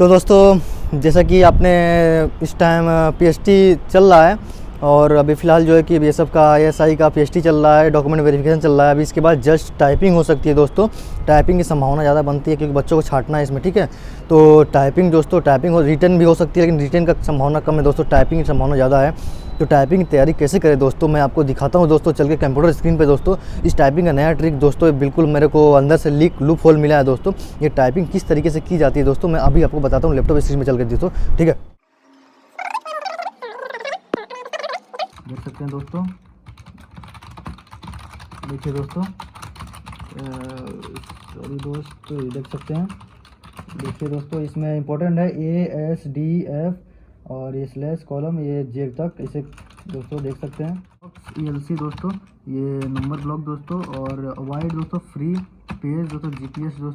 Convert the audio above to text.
तो दोस्तों जैसा कि आपने इस टाइम पीएसटी चल रहा है और अभी फ़िलहाल जो है कि बीएसएफ का आईएसआई का पीएसटी चल रहा है, डॉक्यूमेंट वेरिफिकेशन चल रहा है। अभी इसके बाद जस्ट टाइपिंग हो सकती है दोस्तों। टाइपिंग की संभावना ज़्यादा बनती है क्योंकि बच्चों को छांटना है इसमें, ठीक है। तो टाइपिंग दोस्तों, टाइपिंग और रिटर्न भी हो सकती है, लेकिन रिटर्न का संभावना कम है दोस्तों, टाइपिंग की संभावना ज़्यादा है। तो टाइपिंग की तैयारी कैसे करें दोस्तों, मैं आपको दिखाता हूँ दोस्तों चल के कंप्यूटर स्क्रीन पे दोस्तों। इस टाइपिंग का नया ट्रिक दोस्तों, बिल्कुल मेरे को अंदर से लूप होल मिला है दोस्तों। ये टाइपिंग किस तरीके से की जाती है दोस्तों, मैं अभी आपको बताता हूँ लैपटॉप स्क्रीन में चल के दोस्तों, ठीक है। देख सकते हैं दोस्तों, देखिए दोस्तों, सॉरी दोस्त, ये देख सकते हैं। देखिए दोस्तों, इसमें इंपॉर्टेंट है ASDF और ये स्लैश कॉलम, ये जेक तक, इसे दोस्तों देख सकते हैं। ELC दोस्तों, ये नंबर ब्लॉक दोस्तों, और वाइड दोस्तों फ्री पेज दोस्तों, GPS दोस्तों।